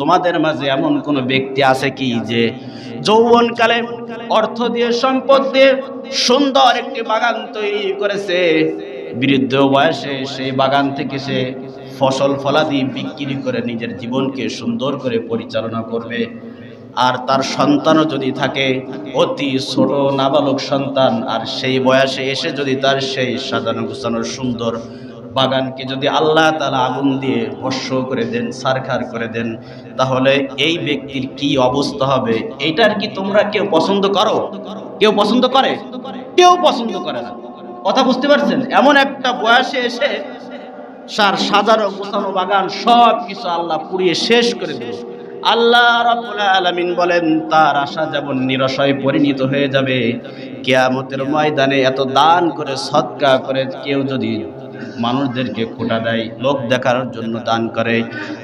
তোমাদের মাঝে এমন কোন ব্যক্তি আছে কি যে যৌবনকালে অর্থ দিয়ে সম্পদ দিয়ে সুন্দর একটি বাগান তৈরি করেছে, বৃদ্ধ বয়সে সেই বাগান থেকে সে ফসল ফলাদি বিক্রি করে নিজের জীবনকে সুন্দর করে পরিচালনা করবে, আর তার সন্তানও যদি থাকে অতি ছোট নাবালক সন্তান, আর সেই বয়সে এসে যদি তার সেই সাজানো গোছানো সুন্দর বাগানকে যদি আল্লাহ তাআলা আগুন দিয়ে ভস্ম করে দেন, ছারখার করে দেন, তাহলে এই ব্যক্তির কি অবস্থা হবে? এটার কি তোমরা কেউ পছন্দ করো? কেউ পছন্দ করে? কেউ পছন্দ করে না। কথা বুঝতে পারছেন? এমন একটা বয়সে এসে সাজানো গোছানো বাগান সব কিছু আল্লাহ পুড়িয়ে শেষ করে দিল। আল্লাহ রাব্বুল আলামিন বলেন তার আশা যেমন নিরাশায় পরিণত হয়ে যাবে। কিয়ামতের ময়দানে এত দান করে সদকা করে কেউ যদি মানুষদেরকে খোটা দেয়, লোক দেখার জন্য দান করে,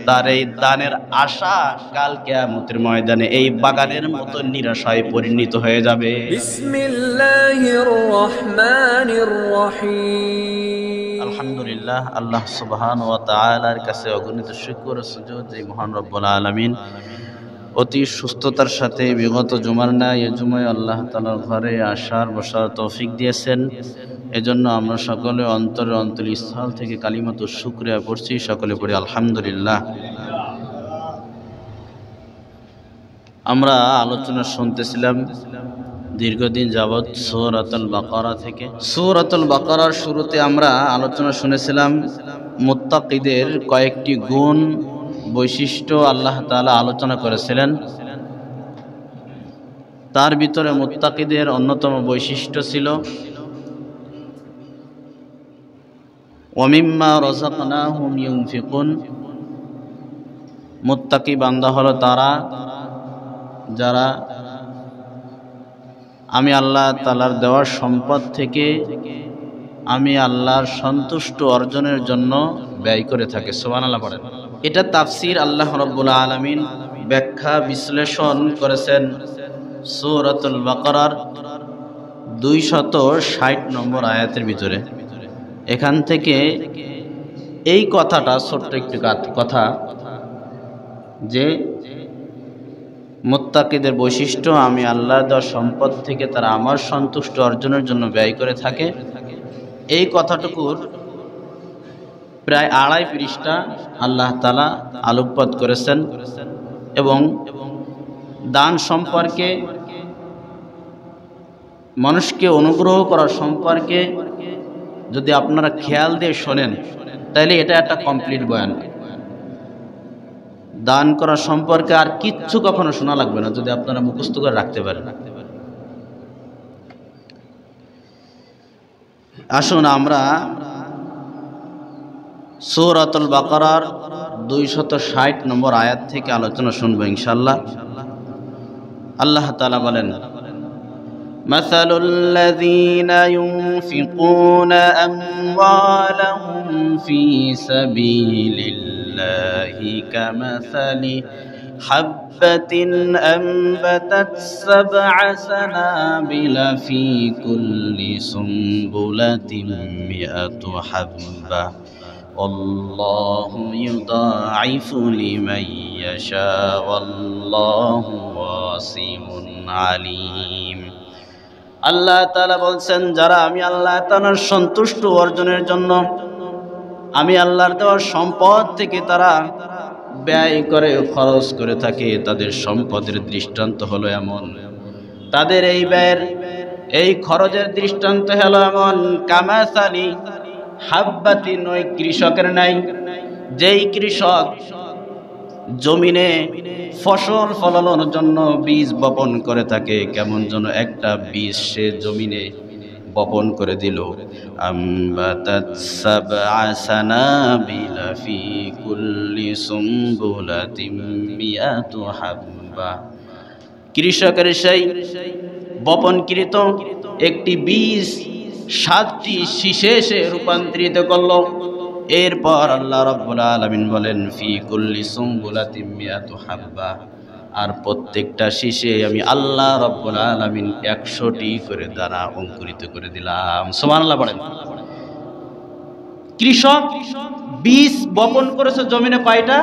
তার এই দানের আশা কাল কিয়ামতের ময়দানে এই বাগানের মতো নিরাশায় পরিণত হয়ে যাবে। বিসমিল্লাহির রহমানির রহিম। আলহামদুলিল্লাহ, আল্লাহ সুবহানাহু ওয়া তাআলার কাছে অগণিত শুকর ও সুজুদ যে মহান রব্বুল আলামিন অতি সুস্থতার সাথে বিগত জুমার ন্যায় এই জুমায় আল্লাহ তাআলার ঘরে আসার বসার তৌফিক দিয়েছেন। এজন্য আমরা সকলে অন্তরস্থল থেকে কালিমাতুশ শুকরিয়া পড়ছি, সকলে পড়ি আলহামদুলিল্লাহ। আমরা আলোচনা শুনতেছিলাম দীর্ঘদিন যাবৎ সূরাতুল বাকারা থেকে। সূরাতুল বাকারার শুরুতে আমরা আলোচনা শুনেছিলাম মুত্তাকিদের কয়েকটি গুণ বৈশিষ্ট্য আল্লাহ তাআলা আলোচনা করেছিলেন। তার ভিতরে মুত্তাকিদের অন্যতম বৈশিষ্ট্য ছিল ওয়ামিম্মা রাযাকনাহুম ইউনফিকুন। মুত্তাকি বান্দা হলো তারা যারা আমি আল্লাহ তাআলার দেওয়া সম্পদ থেকে আমি আল্লাহর সন্তুষ্ট অর্জনের জন্য ব্যয় করে থাকে। সুবহানাল্লাহ পড়েন। এটা তাফসীর আল্লাহ রাব্বুল আলামিন ব্যাখ্যা বিশ্লেষণ করেছেন সূরাতুল বাকারার 260 নম্বর আয়াতের ভিতরে। এখান থেকে এই কথাটা ছোট্ট একটি কথা যে মুত্তাকিদের বৈশিষ্ট্য আমি আল্লাহর দেওয়া সম্পদ থেকে তারা আমার সন্তুষ্ট অর্জনের জন্য ব্যয় করে থাকে, এই কথাটুকুর প্রায় 2.5 পৃষ্ঠা আল্লাহ তাআলা আলোকপাত করেছেন। এবং দান সম্পর্কে, মানুষকে অনুগ্রহ করার সম্পর্কে যদি আপনারা খেয়াল দিয়ে শোনেন তাহলে এটা একটা কমপ্লিট বয়ান। দান করা সম্পর্কে আর কিচ্ছু কখনো শোনা লাগবে না যদি আপনারা মুখস্থ করে রাখতে পারেন। আসুন আমরা সূরাতুল বাকারার 260 নম্বর আয়াত থেকে আলোচনা শুনবো ইনশাআল্লাহ। আল্লাহ তাআলা বলেন মাসালুল্লাযীনা ইউনফিকুনা আমওয়ালাহুম ফী সাবীলিল্লাহি কামাসালি হাব্বাতিন আনবাতাত সাবআ সানাবিলা ফী কুল্লি সুমবুলাতিন মিআতু হাব্বা আল্লাহু ইউদাঈফু লিমান ইয়াশা ওয়াল্লাহু ওয়াসিউন আলীম। আল্লাহ তাআলা বলছেন যারা আমি আল্লাহ তাআলার সন্তুষ্ট অর্জনের জন্য আমি আল্লাহর দেওয়া সম্পদ থেকে তারা ব্যয় করে খরচ করে থাকে, তাদের সম্পদের দৃষ্টান্ত হলো এমন, তাদের এই ব্যয়ের এই খরচের দৃষ্টান্ত হলো এমন কামাসালি হাব্বাতিন, ওই কৃষকের নাই যেই কৃষক জমিনে ফসল ফলানোর জন্য বীজ বপন করে থাকে, কেমন যেন একটা বীজ সে জমিনে বপন করে দিল। আমবাতাত সাবআ সানাবিলা ফী কুল্লি সুমবুলাতিন মিআতু হাব্বা। কৃষকের সেই বপনকৃত একটি বীজ 7টি শীষে সে রূপান্তরিত করলো। এরপর আল্লাহ রাব্বুল আলামিন বলেন ফী কুল্লি সুমবুলাতিন মিআতু হাব্বা, আর প্রত্যেকটা শীষে আমি আল্লাহ রাব্বুল আলামিন 100টি করে দানা অঙ্কুরিত করে দিলাম। সুবহানাল্লাহ বলেন। কৃষক বীজ বপন করেছে জমিনে কয়টা?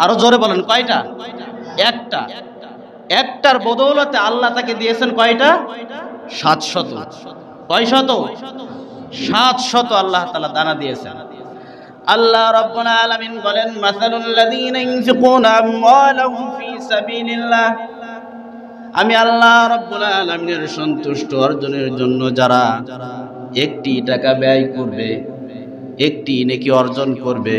আরো জোরে বলেন কয়টা? একটা। একটার বদৌলতে আল্লাহ তাকে দিয়েছেন কয়টা? 700। কয় শত? 700 আল্লাহ তাআলা দানা দিয়েছেন। আল্লাহ রাব্বুল আলামিন বলেন, মাসালুল লাযীনা ইউনফিকুনা আমওয়ালাহুম ফী সাবিলিল্লাহ, আমি আল্লাহ রাব্বুল আলামিনের সন্তুষ্ট অর্জনের জন্য যারা একটি টাকা ব্যয় করবে, একটি নেকি অর্জন করবে,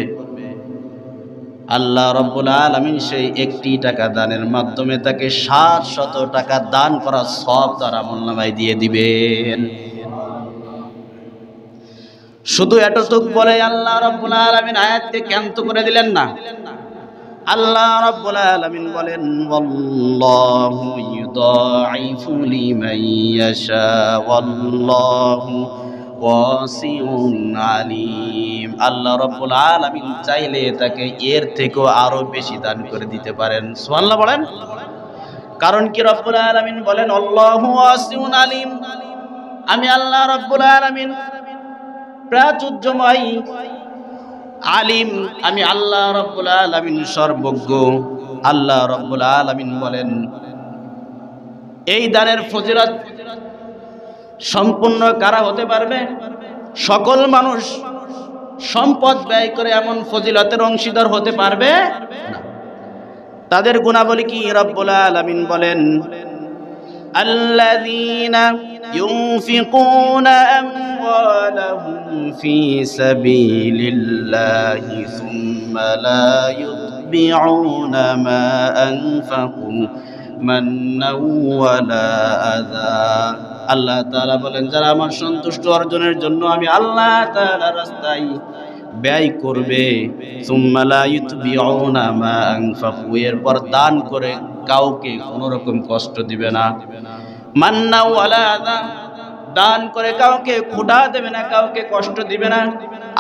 আল্লাহ রাব্বুল আলামিন সেই একটি টাকা দানের মাধ্যমে তাকে 700 টাকা দান করার সওয়াব তার আমলনামায় দিয়ে দিবেন। শুধু এতটুকু বলে আল্লাহ রাব্বুল আলামিন আয়াতকে ক্যান্ত করে দিলেন না। আল্লাহ রাব্বুল আলামিন বলেন, ওয়াল্লাহু ইউদাঈফু লিমান ইয়াশা ওয়াল্লাহু ওয়াসিউন আলিম। আল্লাহ রাব্বুল আলামিন চাইলে তাকে এর থেকেও আরো বেশি দান করে দিতে পারেন। সুবহানাল্লাহ বলেন। কারণ কি রাব্বুল আলামিন বলেন আল্লাহু ওয়াসিউন আলিম, আমি আল্লাহ রাব্বুল আলামিন প্রাচুর্যময়, আলিম, আমি আল্লাহ রাব্বুল আলামিন সর্বজ্ঞ। আল্লাহ রাব্বুল আলামিন বলেন এই দানের ফজিলত সম্পূর্ণ কারা হতে পারবে? সকল মানুষ সম্পদ ব্যয় করে এমন ফজিলতের অংশীদার হতে পারবে না। তাদের গুণাবলী কি? রাব্বুল আলামিন বলেন, আল্লাযীনা ইউনফিকুনা আমওয়ালাহুম ফী সাবিলিল্লাহি সুম্মা লা ইউতবিউনা মা আনফাকু মান্নাও ওয়ালা আযা। আল্লাহ তাআলা বলেন, যারা আমার সন্তুষ্টি অর্জনের জন্য আমি আল্লাহ তাআলার রাস্তায় ব্যয় করবে, সুম্মা লা ইউতবিউনা মা আনফাকু, এরপর দান করে কাউকে কোনো রকম কষ্ট দিবে না, মান্নাও ওয়ালা আযা, দান করে কাউকে খোঁটা দেবে না, কাউকে কষ্ট দিবে না।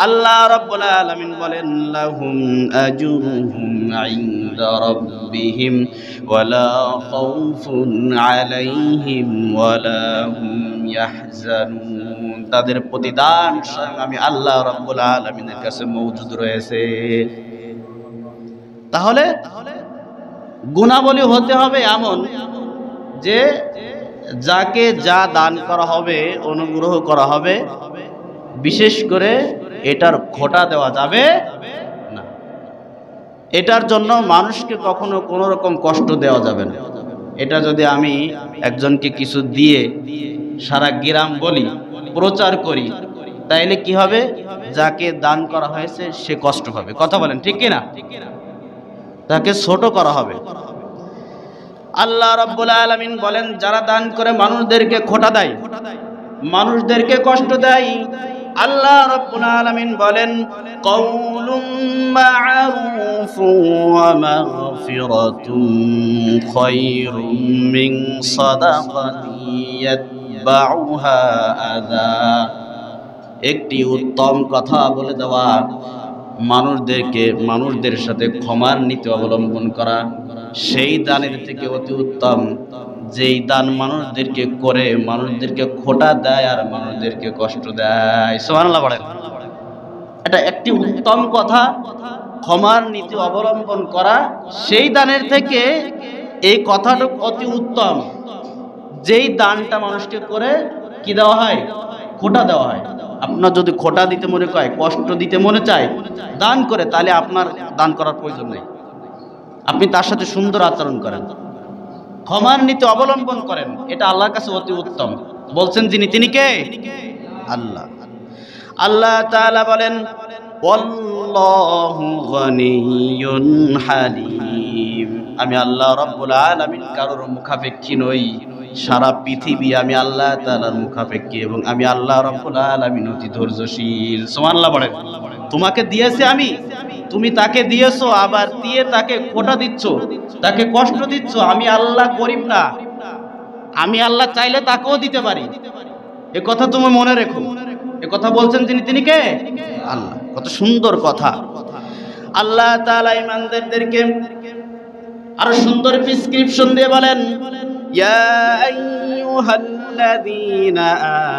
আল্লাহ রাব্বুল আলামিন বলেন, লাহুম আজরুহুম ইনদা রাব্বিহিম ওয়ালা খাউফুন আলাইহিম ওয়ালা হুম ইয়াহজানুন। তাদের প্রতিদান স্বয়ং আমি আল্লাহ রাব্বুল আলামিনের কাছে মওজুদ রয়েছে। তাহলে গুণাবলী হতে হবে এমন যে যাকে যা দান করা হবে, অনুগ্রহ করা হবে, বিশেষ করে এটার খোঁটা দেওয়া যাবে না। এটার জন্য মানুষকে কখনো কোনো রকম কষ্ট দেওয়া যাবে না। এটা যদি আমি একজনকে কিছু দিয়ে সারা গ্রাম বলি, প্রচার করি, তাইলে কি হবে? যাকে দান করা হয়েছে সে কষ্ট পাবে। কথা বলেন ঠিক কিনা? তাকে ছোট করা হবে। আল্লাহ রাব্বুল আলামিন বলেন, যারা দান করে মানুষদেরকে খোঁটা দেয়, মানুষদেরকে কষ্ট দেয়, আল্লাহ রাব্বুল আলামিন বলেন, কাউলুম মা'রুফুন ওয়া মাগফিরাতুন খায়রুম মিন সাদাকাতিন ইয়াতবাউহা আযা। একটি উত্তম কথা বলে দেওয়া, মানুষদের সাথে ক্ষমার নীতি অবলম্বন করা, সেই দানের থেকে অতি উত্তম যেই দান মানুষদেরকে করে মানুষদেরকে খোঁটা দেয় আর মানুষদেরকে কষ্ট দেয়। সুবহানাল্লাহ বলেন। এটা একটি উত্তম কথা, ক্ষমার নীতি অবলম্বন করা, সেই দানের থেকে এই কথাটা অতি উত্তম যেই দানটা মানুষকে করে কি দেওয়া হয়? খোঁটা দেওয়া হয়। আপনার যদি খোঁটা দিতে মনে হয়, কষ্ট দিতে মনে চায়, দান করে, তাহলে আপনার দান করার প্রয়োজন নেই। আপনি তার সাথে সুন্দর আচরণ করেন, ক্ষমার নীতি অবলম্বন করেন, এটা আল্লাহর কাছে অতি উত্তম। বলছেন যিনি, তিনি কে? আল্লাহ। আল্লাহ তাআলা বলেন, ওয়াল্লাহু গনিয়্যুন হালিম। আমি আল্লাহ রাব্বুল আলামিন কারোর মুখাপেক্ষী নই। সারা পৃথিবী আমি আল্লাহ তাআলার মুখাপেক্ষী এবং আমি আল্লাহ রাব্বুল আলামিন অতি ধৈর্যশীল। সুবহানাল্লাহ বলেন। তোমাকে দিয়েছে আমি, তুমি তাকে দিয়েছো, আবার দিয়ে তাকে খোঁটা দিচ্ছ, তাকে কষ্ট দিচ্ছ। আমি আল্লাহ গরিব না, আমি আল্লাহ চাইলে তাকেও দিতে পারি। এ কথা তুমি মনে রেখো। এ কথা বলছেন তিনি কে? আল্লাহ। কত সুন্দর কথা। আল্লাহ তাআলা ঈমানদারদেরকে আরো সুন্দর প্রেসক্রিপশন দিয়ে বলেন, ইয়া আইয়ুহাল আইয়ুহাল্লাযীনা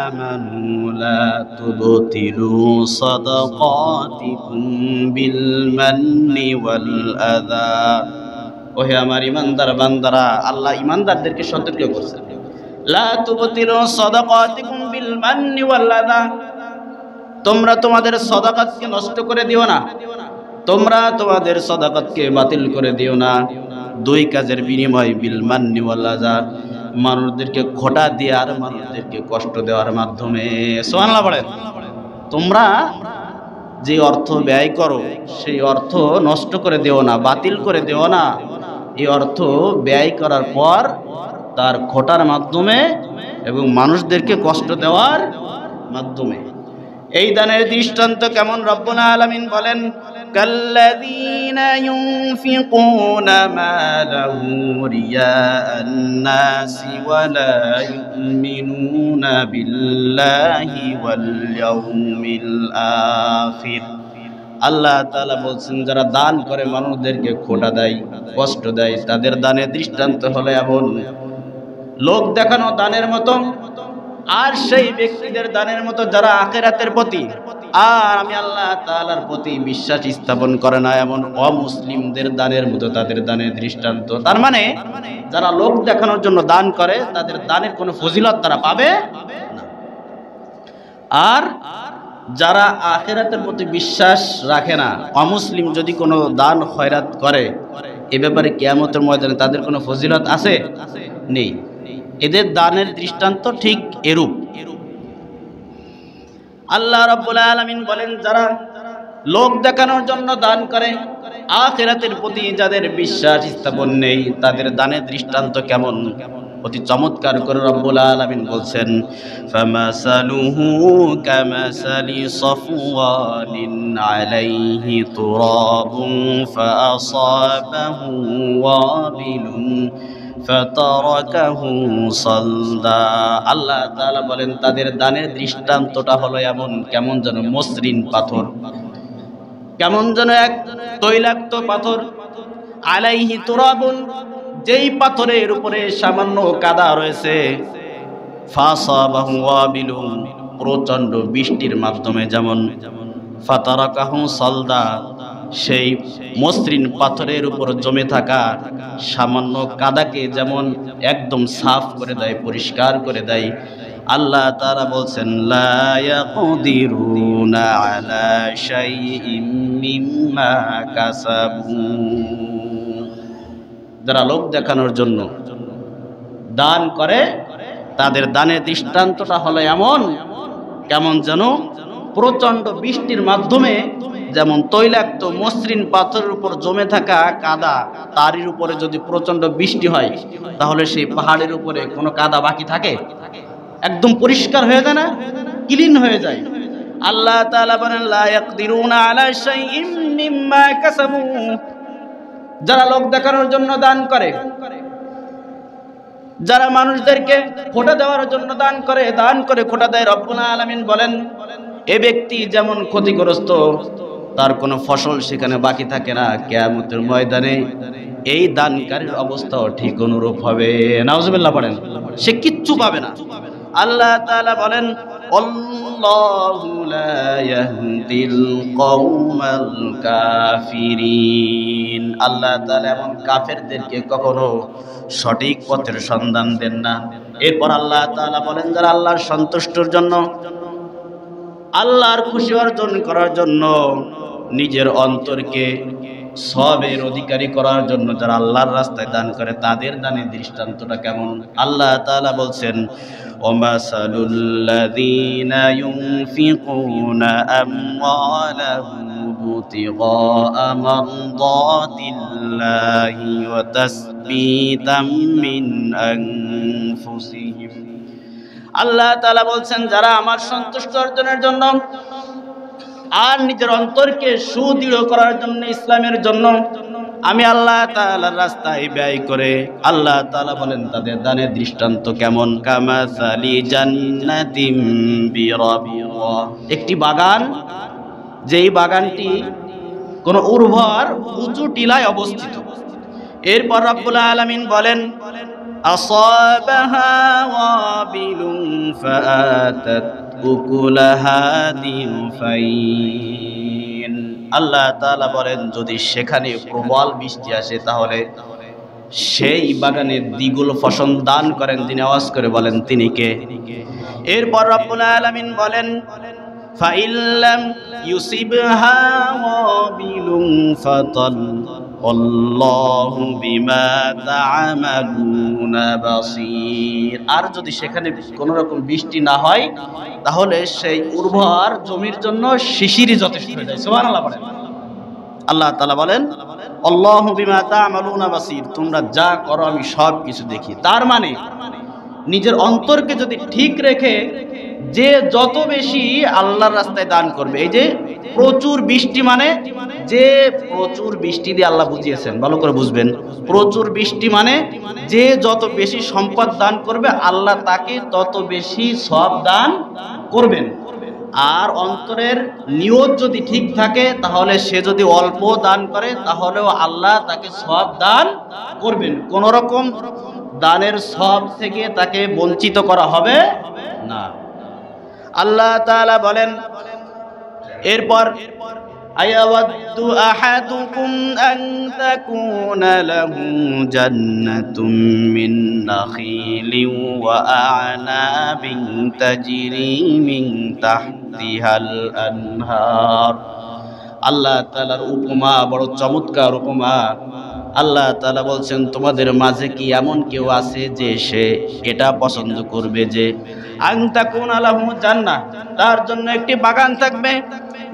আমানু লা তুবতিলু সাদাকাতিকুম বিল মান্নি ওয়াল আযা। ওহে আমার ঈমানদার বান্দারা, আল্লাহ ঈমানদারদেরকে সতর্ক করছেন, লা তুবতিলু সাদাকাতিকুম বিল মান্নি ওয়াল আযা, তোমরা তোমাদের সাদাকাতকে নষ্ট করে দিও না, তোমরা তোমাদের সাদাকাতকে বাতিল করে দিও না। দুই কাজের বিনিময়, বিল মান্নি ওয়াল আযা, মানুষদেরকে খোটা দিয়ে আর মানুষদেরকে কষ্ট দেওয়ার মাধ্যমে। সুবহানাল্লাহ বলেন। তোমরা যে অর্থ ব্যয় করো সেই অর্থ নষ্ট করে দিও না, বাতিল করে দিও না। এই অর্থ ব্যয় করার পর তার খোটার মাধ্যমে এবং মানুষদেরকে কষ্ট দেওয়ার মাধ্যমে। এই দানের দৃষ্টান্ত কেমন রব্বুল আলামিন বলেন, কাল্লাযীনা ইউনফিকুনা মালাহু রিয়াআন নাসি ওয়া লা ইউমিনুনা বিল্লাহি ওয়াল ইয়াউমিল আখির। আল্লাহ তাআলা বলছেন, যারা দান করে মানুষদেরকে খোটা দেয়, কষ্ট দেয়, তাদের দানের দৃষ্টান্ত হলো এমন লোক দেখানো দানের মতো, আর সেই ব্যক্তিদের দানের মতো যারা আখিরাতের প্রতি আর আমি আল্লাহ তাআলার প্রতি বিশ্বাস স্থাপন করে না, এমন অমুসলিমদের দানের মতো তাদের দানের দৃষ্টান্ত। তার মানে যারা লোক দেখানোর জন্য দান করে তাদের দানের কোনো ফজিলত তারা পাবে না, আর যারা আখিরাতের প্রতি বিশ্বাস রাখে না, অমুসলিম যদি কোনো দান খয়রাত করে, এ ব্যাপারে কিয়ামতের ময়দানে তাদের কোনো ফজিলত আছে? নেই। এদের দানের দৃষ্টান্ত ঠিক এরূপ। আল্লাহ রাব্বুল আলামিন বলেন, যারা লোক দেখানোর জন্য দান করে, আখিরাতের প্রতি যাদের বিশ্বাস স্থাপন নেই, তাদের দানের দৃষ্টান্ত কেমন? অতি চমৎকার করে রব্বুল আলামিন বলছেন, ফামাসালুহু কামাসালি সাফওয়ানিন আলাইহি তুরাবুন ফাআসাবাহু ওয়াবিলুন ফাতারাকাহু সালদা। আল্লাহ তাআলা বলেন, তাদের দানের দৃষ্টান্তটা হলো এমন, কেমন যেন মসৃণ পাথর, কেমন যেন এক তৈলাক্ত পাথর, আলাইহি তুরাবুন, যেই পাথরের উপরে সামান্য কাদা রয়েছে, ফাসাবাহু ওয়াবিলুন, প্রচণ্ড বৃষ্টির মাধ্যমে যেমন, ফাতারাকাহু সালদা, সেই মসৃণ পাথরের উপর জমে থাকা সামান্য কাদাকে যেমন একদম সাফ করে দেয়, পরিষ্কার করে দেয়। আল্লাহ তাআলা বলছেন, লা ইয়াকদিরুনা আলা শাইইম মিম্মা কাসাবু। যারা লোক দেখানোর জন্য দান করে, তাদের দানের দৃষ্টান্তটা হলো এমন, কেমন যেন প্রচণ্ড বৃষ্টির মাধ্যমে যেমন তৈলাক্ত মসৃণ পাথরের উপর জমে থাকা কাদা, তারই উপরে যদি প্রচণ্ড বৃষ্টি হয়, তাহলে সেই পাহাড়ের উপরে কোনো কাদা বাকি থাকে? একদম পরিষ্কার হয়ে যায় না, ক্লিন হয়ে যায়। আল্লাহ তাআলা বলেন, লা ইয়াকদিরুনা আলা শাইইম মিম্মা কাসাবু। যারা লোক দেখানোর জন্য দান করে, যারা মানুষদেরকে খোটা দেওয়ার জন্য দান করে খোটা দেয়, রব্বুল আলামিন বলেন, এ ব্যক্তি যেমন ক্ষতিগ্রস্ত, তার কোনো ফসল সেখানে বাকি থাকে না। কিয়ামতের ময়দানে এই দানকারীর অবস্থাও ঠিক অনুরূপ হবে। নাউজুবিল্লাহ পড়েন, সে কিচ্ছু পাবে না। আল্লাহ তাআলা বলেন, আল্লাহু লা ইয়াহদিল কওমাল কাফিরিন। আল্লাহ তাআলা এমন কাফেরদেরকে কখনো সঠিক পথের সন্ধান দেন না। এরপর আল্লাহ তাআলা বলেন, যারা আল্লাহর সন্তুষ্টির জন্য, আল্লাহর খুশি অর্জন করার জন্য, নিজের অন্তরকে সবের অধিকারী করার জন্য যারা আল্লাহর রাস্তায় দান করে, তাদের দানের দৃষ্টান্তটা কেমন? আল্লাহ তাআলা বলছেন, ওমাসালুল্লাযীনা ইউনফিকুনা আমওয়ালাহুম ইবতিগাআ মারদাতিল্লাহি ওয়া তাসবীতাম মিন আনফুসিহিম। আল্লাহ তাআলা বলছেন, যারা আমার সন্তুষ্ট অর্জনের জন্য আর নিজের অন্তরকে সুদৃঢ় করার জন্য, ইসলামের জন্য আমি আল্লাহ তাআলার রাস্তায় ব্যয় করে, আল্লাহ তাআলা বলেন তাদের দানের দৃষ্টান্ত কেমন? কামাসালি জান্নাতিম বিরাবিয়া। একটি বাগান, যেই বাগানটি কোনো উর্বর উঁচু টিলায় অবস্থিত। এরপর রব্বুল আলামিন বলেন, أصابها وابل فآتت أكلها ضعفين আল্লাহ তাআলা বলেন যদি সেখানে প্রবল বৃষ্টি আসে তাহলে সেই বাগানে দ্বিগুণ ফসল দান করেন। তিনি আওয়াজ করে বলেন তিনি কে? এরপর রব্বুল আলামিন বলেন ফাইল্লাম ইউসিবহা ওয়াবিলুন ফাতাল আল্লাহু বিমা তা'মালুনা বাসীর। আর যদি সেখানে কোনো রকম বৃষ্টি না হয় তাহলে সেই উর্বর জমির জন্য শিশিরই যথেষ্ট হয়ে যায়। সুবহানাল্লাহ বলেন। আল্লাহ তাআলা বলেন আল্লাহু বিমা তা'মালুনা বাসীর, তোমরা যা করো আমি সব কিছু দেখি। তার মানে নিজের অন্তরকে যদি ঠিক রেখে যে যত বেশি আল্লাহর রাস্তায় দান করবে, এই যে প্রচুর বৃষ্টি মানে যে প্রচুর বৃষ্টি দিয়ে আল্লাহ বুঝিয়েছেন, ভালো করে বুঝবেন। প্রচুর বৃষ্টি মানে যে যত বেশি সম্পদ দান করবে আল্লাহ তাকে তত বেশি সওয়াব দান করবেন। আর অন্তরের নিয়ত যদি ঠিক থাকে তাহলে সে যদি অল্প দান করে তাহলেও আল্লাহ তাকে সওয়াব দান করবেন। কোন রকম দানের সওয়াব থেকে তাকে বঞ্চিত করা হবে না। আল্লাহ তাআলা বলেন এরপর আয়াওয়াদু আহাদুকুম আন তাকুনা লাহু জান্নাতুম মিন নাখিলিন ওয়া আ'নাবিন তাজরি মিন তাহতিহাল আনহার। আল্লাহ তাআলার উপমা বড় চমৎকার উপমা। আল্লাহ তাআলা বলছেন তোমাদের মাঝে কি এমন কেউ আছে যে সে এটা পছন্দ করবে যে আন তাকুনা লাহু জান্নাহ, তার জন্য একটি বাগান থাকবে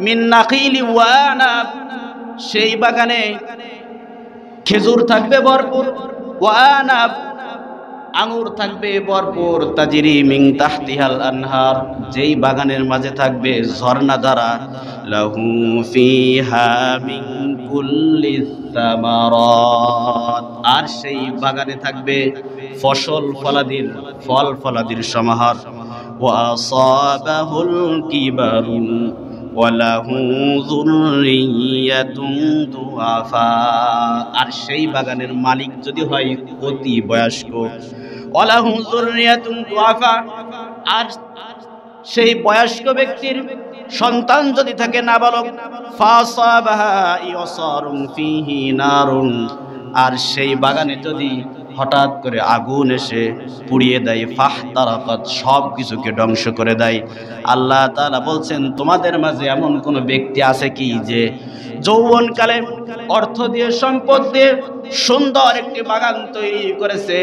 মিন নাখিলি ওয়া আনাব, সেই বাগানে খেজুর থাকবে ভরপুর, ওয়া আনাব আঙ্গুর থাকবে ভরপুর, তাজরি মিন তাহতিহাল আনহার যেই বাগানের মাঝে থাকবে ঝর্ণা ধারা, লাহু ফিহা মিন কুল্লিস সামারাত, আর সেই বাগানে থাকবে ফল ফলাদির সমাহার, ওয়া আসাবাহুল কিবারু ওয়া লাহু যুররিয়াতুন দুআফা, আর সেই বাগানের মালিক যদি হয় অতি বয়স্ক, ওয়া লাহু যুররিয়াতুন দুআফা, আর সেই বয়স্ক ব্যক্তির সন্তান যদি থাকে নাবালক, ফাসাবাহা ইয়াসারুন ফিহি নারুন, আর সেই বাগানে যদি হঠাৎ করে আগুন এসে পুড়িয়ে দেয়, ফাহতারাকাত সব কিছুকে ধ্বংস করে দেয়। আল্লাহ তাআলা বলছেন তোমাদের মাঝে এমন কোন ব্যক্তি আছে কি যে যৌবনকালে অর্থ দিয়ে সম্পদ দিয়ে সুন্দর একটি বাগান তৈরি করেছে,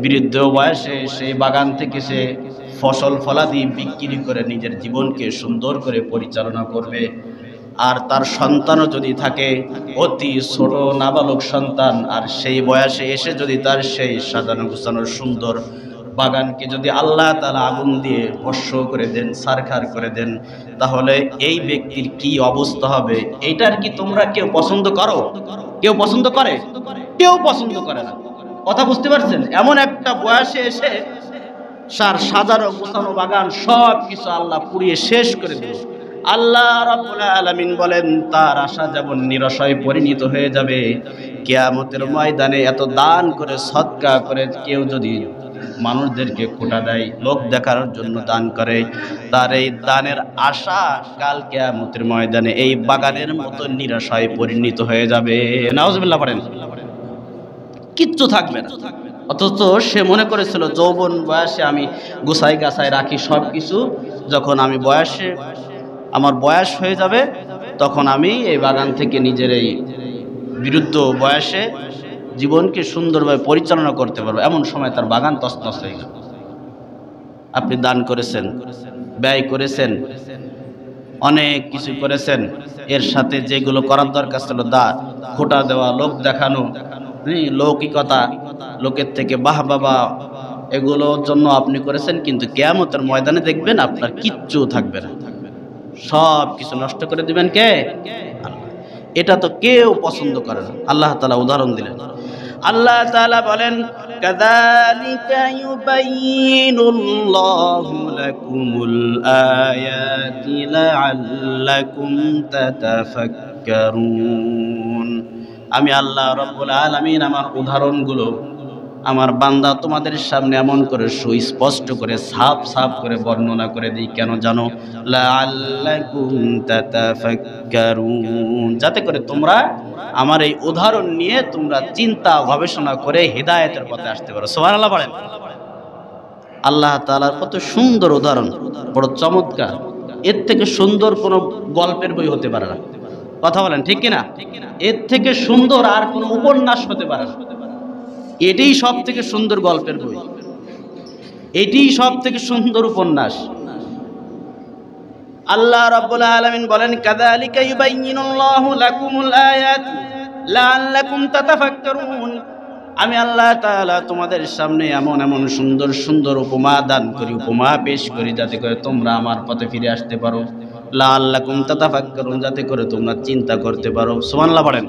বৃদ্ধ বয়সে সেই বাগান থেকে সে ফসল ফলাদি বিক্রি করে নিজের জীবনকে সুন্দর করে পরিচালনা করবে। আর তার সন্তানও যদি থাকে অতি ছোট নাবালক সন্তান, আর সেই বয়সে এসে যদি তার সেই সাজানো গোছানো সুন্দর বাগানকে যদি আল্লাহ তাআলা আগুন দিয়ে ভস্ম করে দেন, ছারখার করে দেন, তাহলে এই ব্যক্তির কি অবস্থা হবে? এইটার কি তোমরা কেউ পছন্দ করো? কেউ পছন্দ করে? কেউ পছন্দ করে না। কথা বুঝতে পারছেন? এমন একটা বয়সে এসে সাজানো গোছানো বাগান সব কিছু আল্লাহ পুড়িয়ে শেষ করে দিল। আল্লাহ রাব্বুল আলামিন বলেন তার আশা যেমন নিরাশায় পরিণত হয়ে যাবে। কিয়ামতের ময়দানে এত দান করে সদকা করে কেউ যদি মানুষদেরকে খোটা দেয়, লোক দেখার জন্য দান করে, তার এই দানের আশা কাল কিয়ামতের ময়দানে এই বাগানের মতো নিরাশায় পরিণত হয়ে যাবে। নাউজুবিল্লাহ পড়েন। কিচ্ছু থাকবে না। অথচ সে মনে করেছিল যৌবন বয়সে আমি গোছাই গাছাই রাখি সব কিছু, যখন আমি আমার বয়স হয়ে যাবে তখন আমি এই বাগান থেকে নিজের এই বিরুদ্ধ বয়সে জীবনকে সুন্দরভাবে পরিচালনা করতে পারবো। এমন সময় তার বাগান তছনছ হয়ে গেল। আপনি দান করেছেন, ব্যয় করেছেন, অনেক কিছু করেছেন, এর সাথে যেগুলো করার দরকার ছিল খোটা দেওয়া, লোক দেখানো, লৌকিকতা, লোকের থেকে বাহ বাবা, এগুলোর জন্য আপনি করেছেন, কিন্তু কিয়ামতের ময়দানে দেখবেন আপনার কিচ্ছু থাকবে না, সব কিছু নষ্ট করে দিবেন কে? আল্লাহ। এটা তো কেউ পছন্দ করে না। আল্লাহ তাআলা উদাহরণ দিলেন। আল্লাহ তাআলা বলেন কাযালিকা ইউবাইয়িনুল্লাহু লাকুমুল আয়াতি লাআল্লাকুম তাতাফাক্কারুন। আমি আল্লাহ রাব্বুল আলামিন আমার উদাহরণগুলো আমার বান্দা তোমাদের সামনে এমন করে সুস্পষ্ট করে সাফ সাফ করে বর্ণনা করে দিই, কেন জানো? লাআল্লাকুম তাতাফাক্কারুন, যাতে করে তোমরা আমার এই উদাহরণ নিয়ে তোমরা চিন্তা গবেষণা করে হিদায়াতের পথে আসতে পারো। সুবহানাল্লাহ বলেন। আল্লাহ তাআলার কত সুন্দর উদাহরণ, বড় চমৎকার। এর থেকে সুন্দর কোনো গল্পের বই হতে পারে না। কথা বলেন ঠিক কিনা? এর থেকে সুন্দর আর কোনো উপন্যাস হতে পারে না। এটাই সব থেকে সুন্দর গল্পের বই, এটাই সব থেকে সুন্দর উপন্যাস। আল্লাহ রাব্বুল আলামিন বলেন, কাযালিকা ইউবাইয়িনুল্লাহু লাকুমুল আয়াত লাআল্লাকুম তাতাফাক্কারুন। আমি আল্লাহ তাআলা তোমাদের সামনে এমন এমন সুন্দর সুন্দর উপমা দান করি, উপমা পেশ করি, যাতে করে তোমরা আমার পথে ফিরে আসতে পারো। লাআল্লাকুম তাতাফাক্কারুন, যাতে করে তোমরা চিন্তা করতে পারো। সুবহানাল্লাহ বলেন।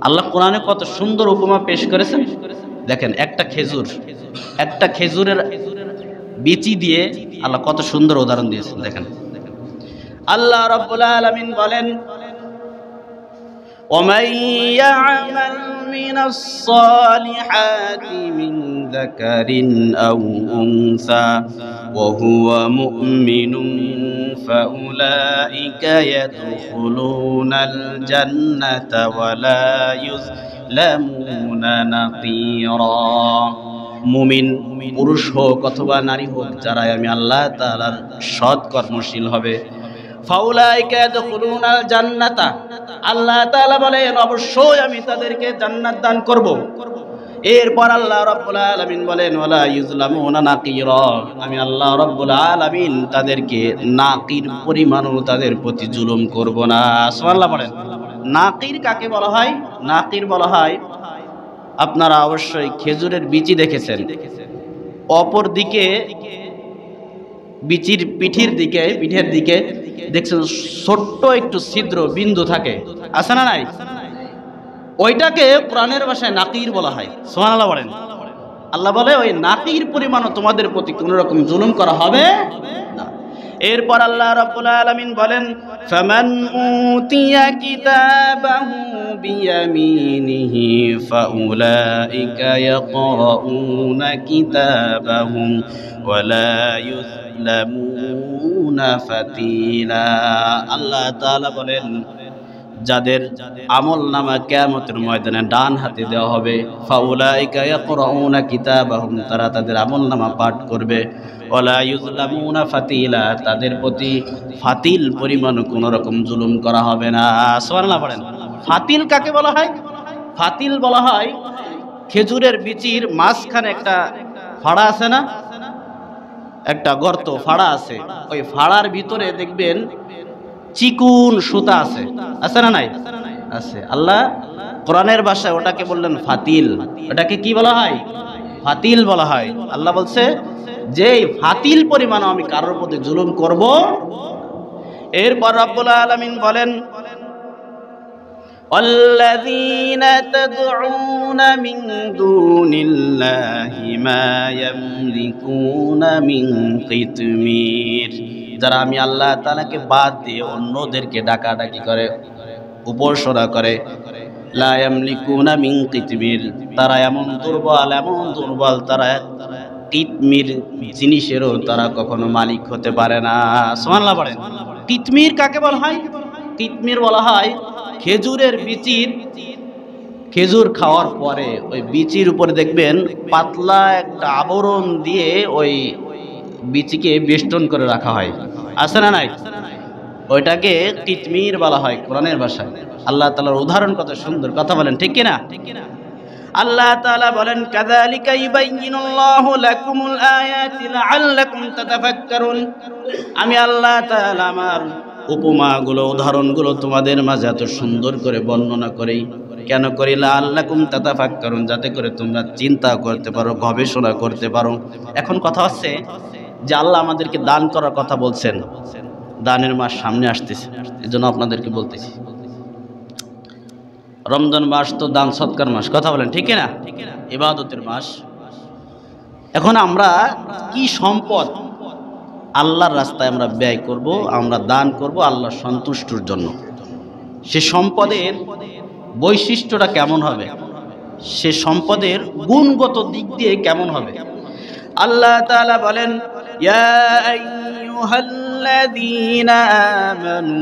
আল্লাহ কোরআনে কত সুন্দর উপমা পেশ করেছেন। দেখেন, একটা খেজুরের বিচি দিয়ে আল্লাহ কত সুন্দর উদাহরণ দিয়েছেন। দেখেন, আল্লাহ রাব্বুল আলামিন বলেন, وَمَن يَعْمَلْ مِنَ الصَّالِحَاتِ مِنْ ذَكَرٍ أَوْ أُنثَىٰ وَهُوَ مُؤْمِنٌ فَأُولَٰئِكَ يَدْخُلُونَ الْجَنَّةَ وَلَا يُظْلَمُونَ نَقِيرًا। মুমিন পুরুষ হোক অথবা নারী হোক, যারা আমি আল্লাহ তাআলার সৎ কর্মশীল হবে, ফাউলাইকা ইয়াদখুলুনাল জান্নাতা, আল্লাহ তাআলা বলেন অবশ্যই আমি তাদেরকে জান্নাত দান করব। এরপর আল্লাহ রাব্বুল আলামিন বলেন, ওয়ালা ইউজলামুনা নাকিরা, আমি আল্লাহ রাব্বুল আলামিন তাদেরকে নাকির পরিমাণও তাদের প্রতি জুলুম করব না। সুবহানাল্লাহ বলেন। নাকির কাকে বলা হয়? নাকির বলা হয়, আপনারা অবশ্যই খেজুরের বিচি দেখেছেন, অপর দিকে বিচির পিঠের দিকে দেখছেন ছোট্ট একটু ছিদ্র বিন্দু থাকে, আছে না নাই? ওইটাকে কোরআনের ভাষায় নাকির বলা হয়। সুবহানাল্লাহ বলেন। আল্লাহ বলে ওই নাকির পরিমাণও তোমাদের প্রতি কোনো রকম জুলুম করা হবে না। এরপর আল্লাহ রাব্বুল আলামিন বলেন, ফামান উতিয়া কিতাবাহু বিয়ামিনিহি ফাউলাইকা ইয়াকরাউনা কিতাবাহুম ওয়ালা ইউজলামুনা ফাতিলা। আল্লাহ তাআলা বলেন, যাদের আমলনামা কিয়ামতের ময়দানে ডান হাতে দেওয়া হবে, ফাউলাইকা ইয়াকরাউনা কিতাবাহুম, তারা তাদের আমলনামা পাঠ করবে, ওয়ালা ইউজলামুনা ফাতিলা, তাদের প্রতি ফাতিল পরিমাণ কোনো রকম জুলুম করা হবে না। সুবহানাল্লাহ পড়েন। ফাতিল কাকে বলা হয়? ফাতিল বলা হয় খেজুরের বিচির মাঝখানে একটা ফাড়া আছে না, একটা গর্ত ফাড়া আছে, ওই ফাড়ার ভিতরে দেখবেন চিকুন সুতা আছে, আছে না নাই? আছে। আল্লাহ কোরআনের ভাষায় ওটাকে বললেন ফাতিল। ওটাকে কি বলা হয়? ফাতিল বলা হয়। আল্লাহ বলছে যে ফাতিল পরিমাণ আমি কারোর প্রতি জুলুম করব। এরপর রব্বুল আলামিন বলেন, والذين تدعون من دون الله ما يملكون من قطمير, যারা আমি আল্লাহ তাআলাকে বাদ দিয়ে অন্যদেরকে ডাকাডাকি করে, উপাসনা করে, লা ইয়ামলিকুনা মিন কিতমির, তারা এমন দুর্বল, তারা কিতমির জিনিসেরও তারা কখনো মালিক হতে পারে না। সুবহানাল্লাহ বলেন। কিতমির কাকে বলা হয়? কিতমির বলা হয় খেজুরের বিচির, খেজুর খাওয়ার পরে ওই বিচির উপরে দেখবেন পাতলা একটা আবরণ দিয়ে ওই বিচিকে বেষ্টন করে রাখা হয়, আছে না নাই? ওইটাকে কিতমির বলা হয় কোরআনের ভাষায়। আল্লাহ তাআলার উদাহরণ কত সুন্দর, কথা বলেন ঠিক কিনা? আল্লাহ তাআলা বলেন, কাযালিকা ইউবাইয়িনুল্লাহু লাকুমুল আয়াতি লাআল্লাকুম তাতাফাক্কারুন। আমি আল্লাহ তাআলা আমার উপমাগুলো, উদাহরণগুলো তোমাদের মাঝে এত সুন্দর করে বর্ণনা করি, কেন করি? লাআল্লাকুম তাতাফাক্কারুন, যাতে করে তোমরা চিন্তা করতে পারো, গবেষণা করতে পারো। এখন কথা হচ্ছে যে আল্লাহ আমাদেরকে দান করার কথা বলছেন, দানের মাস সামনে আসতেছে, এজন্য আপনাদেরকে বলতেছি রমজান মাস তো দান সৎকার মাস, কথা বলেন ঠিক না? ইবাদতের মাস। এখন আমরা কি সম্পদ আল্লাহর রাস্তায় আমরা ব্যয় করব, আমরা দান করব আল্লাহর সন্তুষ্টির জন্য, সে সম্পদের বৈশিষ্ট্যটা কেমন হবে সে সম্পদের গুণগত দিক দিয়ে কেমন হবে। আল্লাহ তাআলা বলেন, ইয়া আইয়ুহাল্লাযীনা আমানু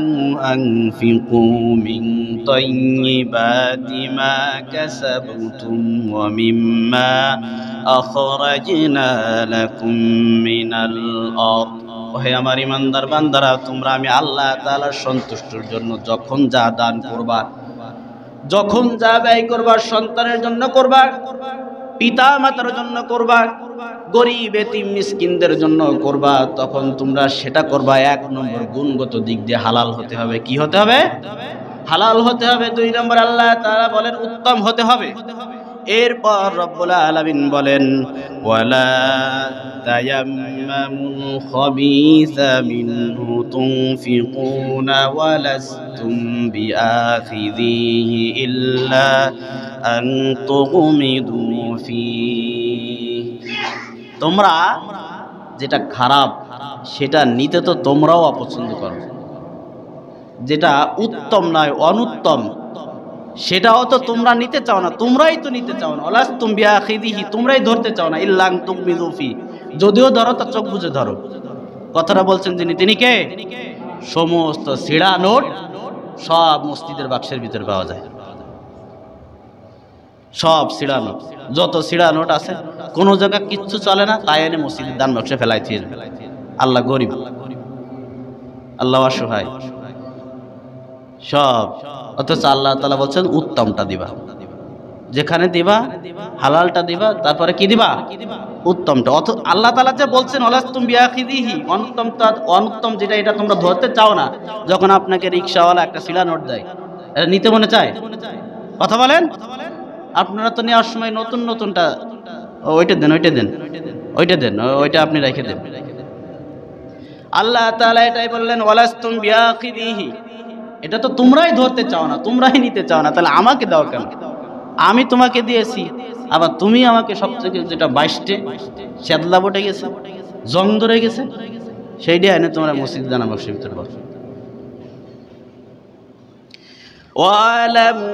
আনফিকু মিন তাইয়্যিবাতি মা কাসাবতুম ওয়া মিম্মা আখরাজনা লাকুম মিনাল আরদ। হে আমার ইমানদার বান্দারা, তোমরা আমি আল্লাহ তাআলার সন্তুষ্টির জন্য যখন যা দান করবা, যখন যা ব্যয় করবা, সন্তানের জন্য করবা, পিতা মাতার জন্য করবা, গরিব এতিম মিসকিনদের জন্য করবা, তখন তোমরা সেটা করবা 1 নম্বর গুণগত দিক দিয়ে হালাল হতে হবে। কি হতে হবে? হালাল হতে হবে। 2 নম্বর আল্লাহ তাআলা বলেন উত্তম হতে হবে। এরপর রব্বুল আলামিন বলেন, ওয়ালা তায়াম্মামুল খাবিসা মিনহু তুনফিকুনা ওয়ালাস্তুম বিআখিযিহি ইল্লা আন তুগমিদু ফীহি। তোমরা যেটা খারাপ সেটা নিতে তো তোমরাও অপছন্দ করো, যেটা উত্তম নয়, অনুত্তম, সেটাও তো তোমরা নিতে চাও না, তোমরাই তো নিতে চাও না। ওয়ালাস্তুম বিআখিযিহি, তোমরাই ধরতে চাও না। ইল্লা আন তুগমিদু ফীহি, যদিও ধরো তা চোখ বুজে ধরো। কথাটা বলছেন যিনি, তিনি কে? সমস্ত সিড়া নোট সব মসজিদের বাক্সের ভিতরে পাওয়া যায়। সব সিড়া নোট, যত সিড়া নোট আছে, কোনো জায়গায় কিচ্ছু চলে না, তাই এনে মসজিদের দান বাক্সে ফেলাই দিয়ে। আল্লাহ গরিব, আল্লাহ অসহায় সব। অথচ আল্লাহ তাআলা বলছেন উত্তমটা দিবা, যেখানে দিবা হালালটা দিবা, তারপরে কি দিবা? উত্তমটা। আল্লাহ তাআলা যে বলছেন ওয়ালাস্তুম বিআখিযিহি, অনুত্তম যেটা, এটা তোমরা ধরতে চাও না। যখন আপনাকে রিকশাওয়ালা একটা সিলা নোট দেয়, এটা নিতে মনে চায়? কথা বলেন। আপনারা তো নেওয়ার সময় নতুন নতুনটা, ওইটা দেন, ওইটা দেন, ওইটা দেন, ওইটা আপনি রেখে দেন। আল্লাহ তাআলা এটাই বললেন ওয়ালাস্তুম বিআখিযিহি, এটা তো তোমরাই ধরতে চাও না, তোমরাই নিতে চাও না, তাহলে আমাকে দাও কেন? আমি তোমাকে দিয়েছি, আবার তুমি আমাকে সবথেকে যেটা 22টে চেদলা বটে গেছে, জং ধরে গেছে, সেইটা এনে তোমরা মসজিদ জানা বাক্সের ভিতরে বসো। ওয়ালামু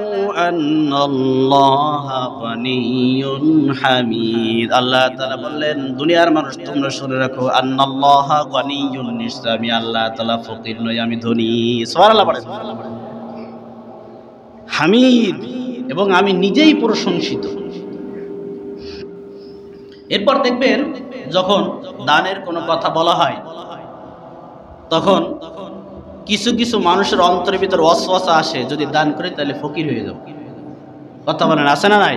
আন্নাল্লাহা গনিয়্যুন হামিদ। আল্লাহ তাআলা বললেন, দুনিয়ার মানুষ তোমরা শুনে রাখো, আন্নাল্লাহা গনিয়্যুন, নিশ্চয় আমি আল্লাহ তাআলা ফকির নই, আমি ধনী। সুবহানাল্লাহ পড়েন। হামিদ, এবং আমি নিজেই প্রশংসিত। এরপর দেখবেন যখন দানের কোনো কথা বলা হয়, তখন কিছু কিছু মানুষের অন্তরের ভিতর ওয়াসওয়াসা আসে, যদি দান করে তাহলে ফকির হয়ে যাব। কথা বলেন, আছে না নাই?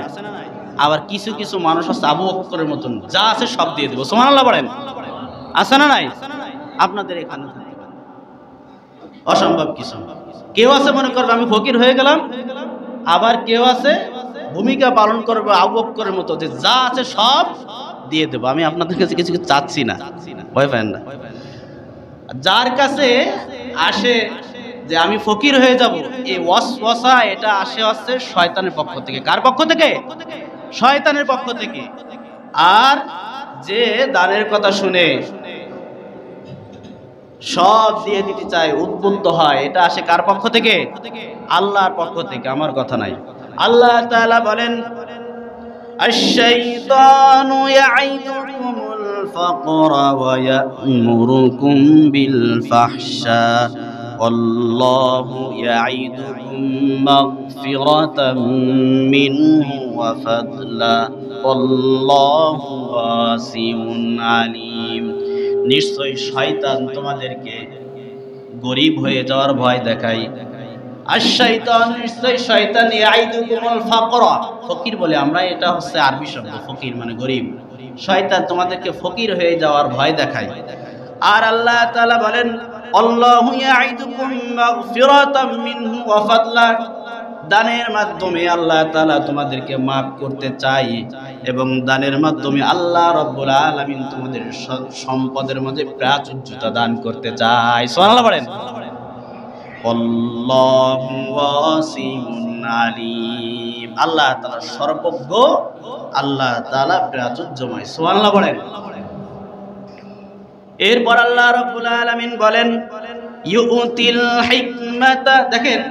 আবার কিছু কিছু মানুষ আছে আবু বকরের মতন, যা আছে সব দিয়ে দেব। সুবহানাল্লাহ বলেন, আছে না নাই? আপনাদের এখানে অসম্ভব কিছু। কেউ আছে মনে করবে আমি ফকির হয়ে গেলাম, আবার কেউ আছে ভূমিকা পালন করবে আবু বকরের মতো, যে যা আছে সব দিয়ে দেব। আমি আপনাদের কাছে কিছু কিছু চাচ্ছি না, ভয় পাবেন না। যার কাছে আসে যে আমি ফকির হয়ে যাব, এই ওয়াসওয়াসা এটা আসে শয়তানের পক্ষ থেকে। কার পক্ষ থেকে? শয়তানের পক্ষ থেকে। আর যে দানের কথা শুনে সব দিয়ে দিতে চায়, উদ্বুদ্ধ হয়, এটা আসে কার পক্ষ থেকে? আল্লাহর পক্ষ থেকে, আমার কথা নাই। আল্লাহ তাআলা বলেন, আশ-শাইতানু ইয়াইদুকুমুল ফাকরা ওয়া ইয়া'মুরুকুম বিল ফাহশা ওয়াল্লাহু ইয়াইদুকুম মাগফিরাতাম মিনহু ওয়া ফাদলা ওয়াল্লাহু ওয়াসিউন আলিম। নিশ্চয় শয়তান তোমাদেরকে গরিব হয়ে যাওয়ার ভয় দেখায়। আশ-শাইতান, নিশ্চয় শয়তান, ইয়াইদুকুমুল ফাকরা, ফকির বলে আমরা, এটা হচ্ছে আরবি শব্দ, ফকির মানে গরিব। শয়তান তোমাদেরকে ফকির হয়ে যাওয়ার ভয় দেখায়। আর আল্লাহ তাআলা বলেন, আল্লাহু ইয়াইদুকুম মাগফিরাতাম মিনহু ওয়া ফাদলা, দানের মাধ্যমে আল্লাহ তাআলা তোমাদেরকে মাফ করতে চাই, এবং দানের মাধ্যমে আল্লাহ রাব্বুল আলামিন তোমাদের সম্পদের মধ্যে প্রাচুর্যতা দান করতে চায়। সুবহানাল্লাহ বলেন। আল্লাহু ওয়াসিউন আলিম, আল্লাহ তাআলা সর্বজ্ঞ, আল্লাহ তাআলা প্রাচুর্যময়। সুবহানাল্লাহ বলেন। এরপর আল্লাহ রাব্বুল আলামিন বলেন, ইউতিল হিকমাতা। দেখেন,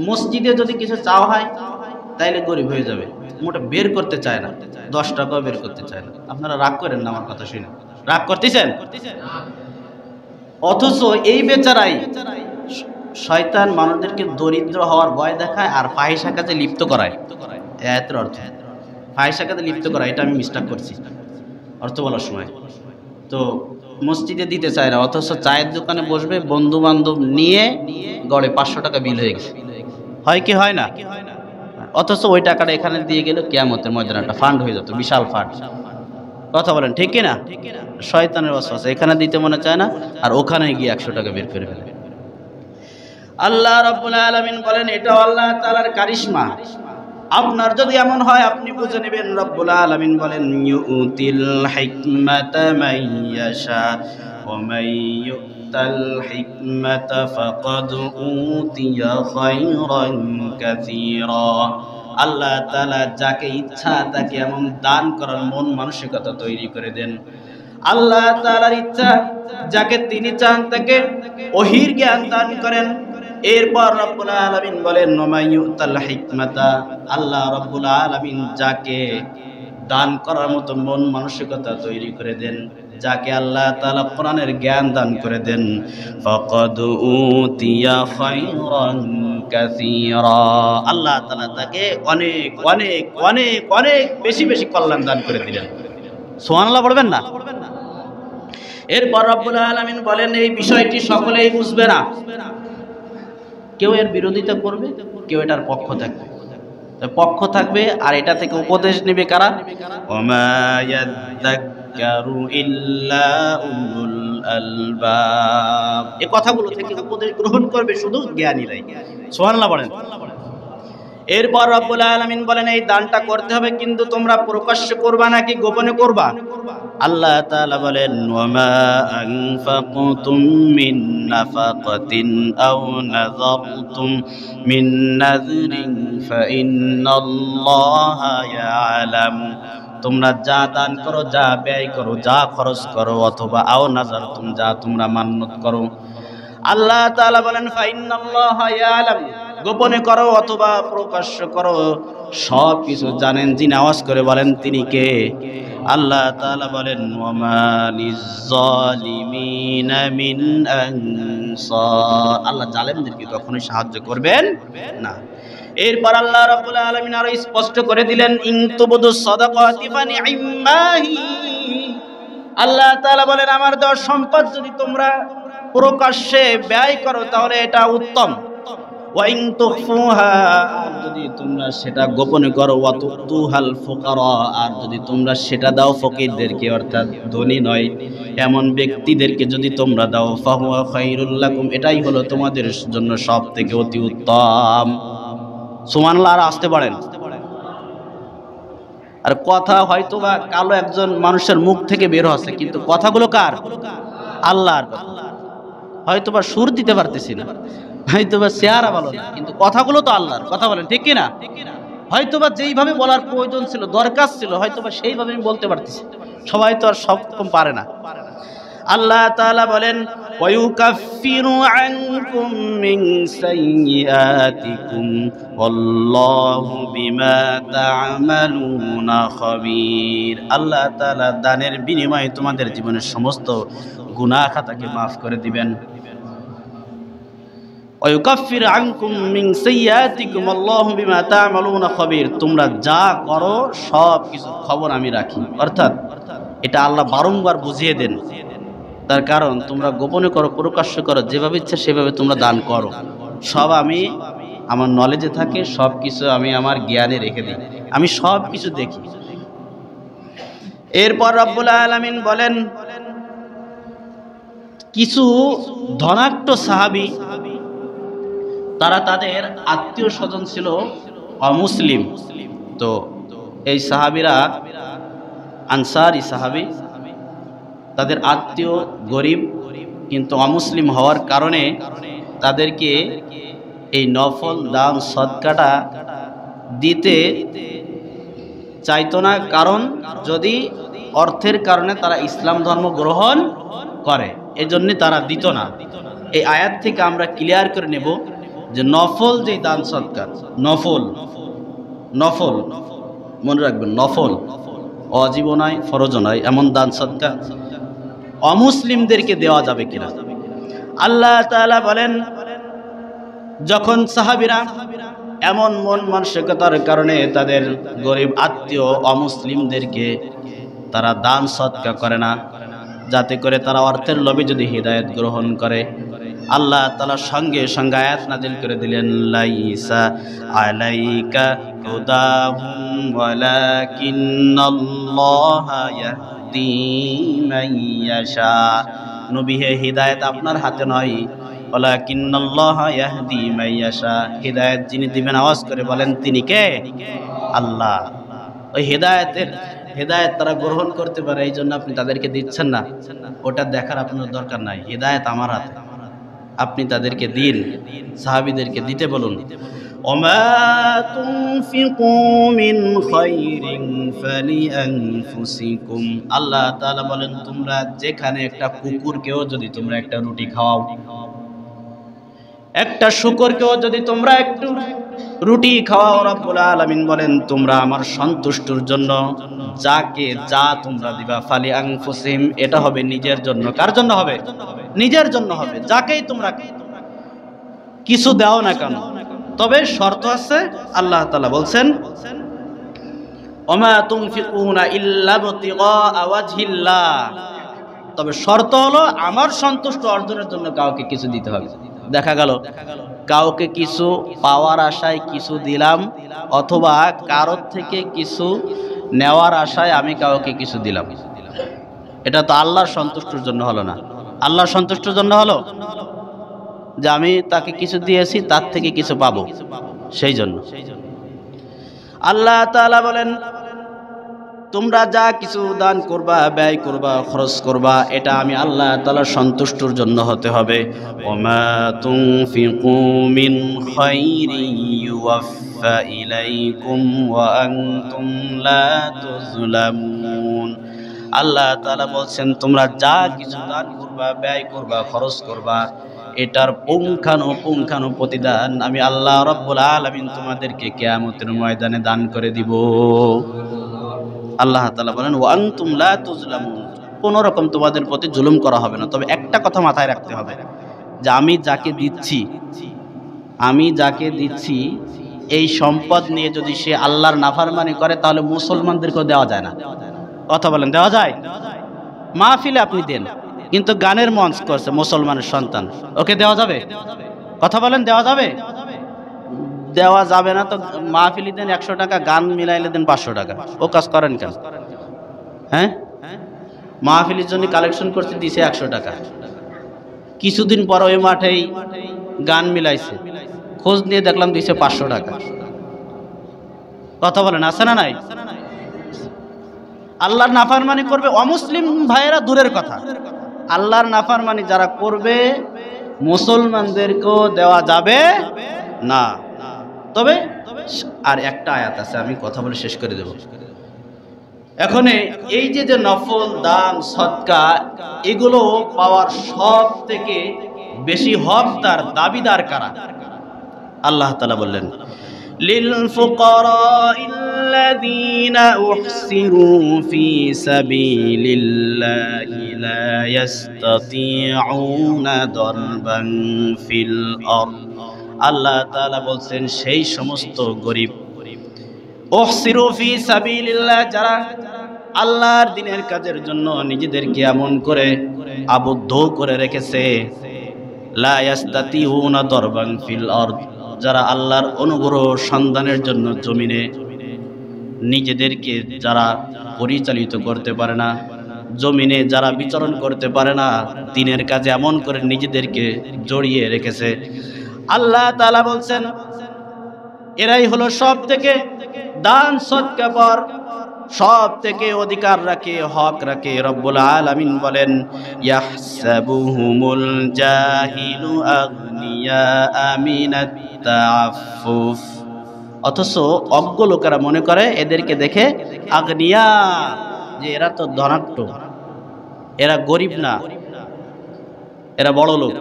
মসজিদে যদি কিছু চাওয়া হয় তাইলে গরিব হয়ে যাবে। মোটা বের করতে চায় না, 10 টাকাও বের করতে চায় না। আপনারা রাগ করেন না আমার কথা শুনে, রাগ করতেছেন? অথচ এই বেচারাই শয়তান মানুষদেরকে দরিদ্র হওয়ার ভয় দেখায় আর ফাহিশা কাজে লিপ্ত করায়। এর অর্থ ফাহিশা কাজে লিপ্ত করায়, এটা আমি মিস্টেক করছি অর্থ বলার সময়। তো মসজিদে দিতে চায় না, অথচ চায়ের দোকানে বসবে, বন্ধু বান্ধব নিয়ে গড়ে 500 টাকা বিল হয়ে গেছে। হয় কি হয় না? অথচ ওই টাকাটা এখানে দিয়ে গেলে কিয়ামতের ময়দানে একটা ফান্ড হয়ে যেত, বিশাল ফান্ড। কথা বলেন ঠিক কিনা? শয়তানের ওয়াসওয়াসা, এখানে দিতে মনে চায় না আর ওখানে গিয়ে 100 টাকা বের করে ফেলে। আল্লাহ রাব্বুল আলামিন বলেন এটা আল্লাহ তাআলার কারিশমা। আপনার যদি এমন হয় আপনি বুঝে নেবেন। রব্বুল আলামিন বলেন ইউতিল হিকমাতা মাইয়াশা ওয়া মাইয়ুতাল হিকমাতা ফাকাদ উতিয়া খায়রান কাসীরা। আল্লাহ তাআলা যাকে ইচ্ছা তাকে এমন দান করার মন মানসিকতা তৈরি করে দেন। আল্লাহ তাআলার ইচ্ছা, যাকে তিনি চান তাকে ওহীর জ্ঞান দান করেন। এরপর রব্বুল আলামিন বলেন ওমাইয়ুতাল হিকমাতা, আল্লাহ রব্বুল আলামিন যাকে দান করার মতো মন মানসিকতা তৈরি করে দেন, যাকে আল্লাহ তাআলা কোরআনের জ্ঞান দান করে দেন, ফাকাদ উতিয়া খায়রান কাসীরা, আল্লাহ তাআলা তাকে অনেক অনেক অনেক অনেক বেশি বেশি কল্যাণ দান করে দিলেন। সুবহানাল্লাহ বলবেন না? এরপর রব্বুল আলামিন বলেন এই বিষয়টি সকলেই বুঝবে না, কেউ এর বিরোধিতা করবে, কেউ এটার পক্ষ থাকবে আর এটা থেকে উপদেশ নেবে কারা? ওমা ইয়াযাক্কারু ইল্লা উলুল আলবাব। এই কথাগুলো থেকে উপদেশ গ্রহণ করবে শুধু জ্ঞানীরাই। সুবহানাল্লাহ বলেন। এরপর রব্বুল আলামিন বলেন এই দানটা করতে হবে, কিন্তু তোমরা প্রকাশ্য করবা নাকি গোপনে করবা? আল্লাহ তাআলা বলেন ওয়ামা আনফাকতুম মিন নাফাকাতিন আও নাযারতুম মিন নাযরিন ফাইন্নাল্লাহা ইয়ালাম। তোমরা যা দান করো, যা ব্যয় করো, যা খরচ করো, অথবা আও নাযারতুম যা তোমরা মান্যত করো, আল্লাহ তাআলা বলেন ফাইন্নাল্লাহা ইয়ালাম, গোপনে করো অথবা প্রকাশ্য করো, সব কিছু জানেন। যিনি আওয়াজ করে বলেন তিনি কে? আল্লাহ তাআলা বলেন ওয়ামা লিজ্জালিমিনা মিন আনসার, আল্লাহ জালেমদেরকে কখনোই সাহায্য করবেন না। এরপর আল্লাহ রাব্বুল আলামিন আরো স্পষ্ট করে দিলেন ইন তুবদুস সাদাকাতি ফানি'মাহি, আল্লাহ তাআলা বলেন আমার দেওয়া সম্পদ যদি তোমরা প্রকাশ্যে ব্যয় করো তাহলে এটা উত্তম। ওয়াইন তুখফুহা, যদি তোমরা সেটা গোপনে করো, ওয়া তুতুহাল ফুকারা, আর যদি তোমরা সেটা দাও ফকিরদেরকে, অর্থাৎ ধনী নয় এমন ব্যক্তিদেরকে যদি তোমরা দাও, ফাহুয়া খায়রুল লাকুম, এটাই হলো তোমাদের জন্য সবথেকে অতি উত্তম। সুবহানাল্লাহ। আর আসতে পারেন। আর কথা হয়তো বা কালো একজন মানুষের মুখ থেকে বের হচ্ছে, কিন্তু কথাগুলো কার? আল্লাহর কথা। হয়তো বা সুর দিতে পারতেছি না, হয়তো বা চেহারা ভালো না, কিন্তু কথাগুলো তো আল্লাহর কথা। বলেন ঠিক কিনা? হয়তো বা যেইভাবে বলার প্রয়োজন ছিল, দরকার ছিল, হয়তো বা সেইভাবে আমি বলতে পারতেছি। সবাই তো আর সব রকম পারে না। আল্লাহ তাআলা বলেন ওয়ায়ুকাফিরু আনকুম মিন সাইয়্যাতিকুম ওয়াল্লাহু বিমা তা'মালুনা খাবীর। আল্লাহ তাআলা দানের বিনিময়ে তোমাদের জীবনের সমস্ত গুনাহ খাতাকে maaf করে দিবেন। ওয়ায়ুকাফিরু আনকুম মিন সাইয়্যাতিকুম আল্লাহু বিমা তা'মালুনা খাবীর, তোমরা যা করো সব কিছু খবর আমি রাখি। অর্থাৎ এটা আল্লাহ বারংবার বুঝিয়ে দেন। তার কারণ তোমরা গোপনে করো, প্রকাশ্য করো, যেভাবে ইচ্ছা সেভাবে তোমরা দান করো, সব আমি আমার নলেজে থাকে, সব কিছু আমি আমার জ্ঞানে রেখে দিই, আমি সব কিছু দেখি। এরপর রব্বুল আলামিন বলেন কিছু ধনাঢ্য সাহাবী, তারা তাদের আত্মীয় স্বজন ছিল অমুসলিম। তো এই সাহাবীরা আনসারী সাহাবী, তাদের আত্মীয় গরিব কিন্তু অমুসলিম হওয়ার কারণে তাদেরকে এই নফল দান সদকাটা দিতে চাইতো না। কারণ যদি অর্থের কারণে তারা ইসলাম ধর্ম গ্রহণ করে, এজন্য তারা দিত না। এই আয়াত থেকে আমরা ক্লিয়ার করে নেব যে নফল যে দান সদকা, নফল নফল, মনে রাখবেন নফল, ওয়াজিবও নয় ফরজও নয়, এমন দান সদকা অমুসলিমদেরকে দেওয়া যাবে কিনা। আল্লাহ তাআলা বলেন, যখন সাহাবীরা এমন মন মানসিকতার কারণে তাদের গরিব আত্মীয় অমুসলিমদেরকে তারা দান সদকা করে না, যাতে করে তারা অর্থের লোভে যদি হিদায়াত গ্রহণ করে, আল্লাহ তাআলা সঙ্গে সঙ্গে আয়াত নাযিল করে দিলেন, লাইসা আলাইকা হুদাহুম ওয়ালাকিন্নাল্লাহা ইয়াহদি মান ইয়াশা। নবী হে, হিদায়াত আপনার হাতে নয়, ওয়ালাকিন্নাল্লাহা ইয়াহদি মান ইয়াশা, হিদায়াত যিনি দিবেন আওয়াজ করে বলেন তিনি কে? আল্লাহ। ওই হিদায়াত তারা গ্রহণ করতে পারে, এই জন্য আপনি তাদেরকে দিচ্ছেন না, ওটা দেখার আপনার দরকার নাই। হিদায়াত আমার হাতে, আপনি তাদেরকে দিন, সাহাবীদেরকে দিতে বলুন। ওমা তুনফিকু মিন খাইরিন ফালিআনফুসিকুম, আল্লাহ তাআলা বলেন, তোমরা যেখানে একটা কুকুরকেও যদি তোমরা একটা রুটি খাওয়াও, একটা শূকরকেও যদি তোমরা একটু রুটি খাওয়াও, রব্বুল আলামিন বলেন তোমরা আমার সন্তুষ্টির জন্য যাকে যা তোমরা দিবা, ফালি আনফুসিহিম, এটা হবে নিজের জন্য। কার জন্য হবে? নিজের জন্য হবে। যাকেই তোমরা কিছু দাও না কেন, তবে শর্ত আছে। আল্লাহ তাআলা বলছেন, ওমা তুনফিকুনা ইল্লা ইবতিগা ওয়াজহিল্লাহ, তবে শর্ত হলো আমার সন্তুষ্ট অর্জনের জন্য কাউকে কিছু দিতে হবে। দেখা গেল কাউকে কিছু পাওয়ার আশায় কিছু দিলাম, অথবা কারোর থেকে কিছু নেওয়ার আশায় আমি কাউকে কিছু দিলাম, এটা তো আল্লাহর সন্তুষ্টির জন্য হলো না। আল্লাহর সন্তুষ্টির জন্য হলো যে আমি তাকে কিছু দিয়েছি, তার থেকে কিছু পাবো, সেই জন্য। আল্লাহ তাআলা বলেন, তোমরা যা কিছু দান করবা, ব্যয় করবা, খরচ করবা, এটা আমি আল্লাহ তাআলার সন্তুষ্টির জন্য হতে হবে। ওমা তুনফিকু মিন খাইরিন ইউওয়াফা ইলাইকুম ওয়া আনতুম লা তুযলামুন। আল্লাহ তাআলা বলছেন, তোমরা যা কিছু দান করবা, ব্যয় করবা, খরচ করবা, এটার পুঙ্খানু প্রতিদান আমি আল্লাহ রাব্বুল আলামিন তোমাদেরকে কিয়ামতের ময়দানে দান করে দিব। আল্লাহ তাআলা বলেন, ওয়া আনতুম লা তুযলামুন, কোন রকম তোমাদের প্রতি জুলুম করা হবে না। তবে একটা কথা মাথায় রাখতে হবে, যে আমি যাকে দিচ্ছি এই সম্পদ নিয়ে যদি সে আল্লাহর নাফরমানি করে, তাহলে মুসলমানদেরকেও দেওয়া যায় না। কথা বলেন, দেওয়া যায়? মাহফিলে আপনি দেন, কিন্তু গানের মঞ্চ করছে মুসলমানের সন্তান, ওকে দেওয়া যাবে? কথা বলেন, দেওয়া যাবে? দেওয়া যাবে না। তো মাহফিলি দেন 100 টাকা, গান মিলাইলে দেন 500 টাকা, ও কাজ করেন কেন? হ্যাঁ, মাহফিলের জন্য কালেকশন করতে দিয়েছে 100 টাকা, কিছুদিন পর ওই মাঠেই গান মিলাইছে, খোঁজ নিয়ে দেখলাম দিয়েছে 500 টাকা। কথা বলেন, আছে না নাই? আল্লাহর নাফরমানি করবে অমুসলিম ভাইয়েরা দূরের কথা, আল্লাহর নাফরমানি যারা করবে মুসলমানদেরকেও দেওয়া যাবে না। তবে আর একটা আয়াত আছে, আমি কথা বলে শেষ করে দেব। এখন এই যে নফল দান সদকা, এগুলো পাওয়ার সব থেকে বেশি হকদার, দাবিদার কারা? আল্লাহ তাআলা বললেন, লিল ফুকারাইল্লাযীনা উহসিরু ফি সাবিলিল্লাহি লা ইস্তাতিউনা দারবান ফিল আরদ। আল্লাহ তাআলা বলছেন, সেই সমস্ত গরিব, উহসিরু ফি সাবিলিল্লাহ, যারা আল্লাহর দ্বীনের কাজের জন্য নিজেদেরকে এমন করে আবদ্ধ করে রেখেছে, লা ইস্তাতিউনা দারবান ফিল আরদ, যারা আল্লাহর অনুগ্রহ সন্ধানের জন্য জমিনে নিজেদেরকে যারা পরিচালিত করতে পারে না, জমিনে যারা বিচরণ করতে পারে না, দ্বীনের কাজে এমন করে নিজেদেরকে জড়িয়ে রেখেছে, আল্লাহ তাআলা বলছেন এরাই হলো সব থেকে দান সদকা পর সব থেকে অধিকার রাখে, হক রাখে। রব্বুল আলামিন বলেন, ইয়াহসাবুহুমুল জাহিলু আগনিয়া মিনাত তাআফফুফ, অথচ অজ্ঞ লোকেরা মনে করে এদেরকে দেখে আগনিয়া, যে এরা তো ধনাঢ্য, এরা গরিব না, এরা বড় লোক,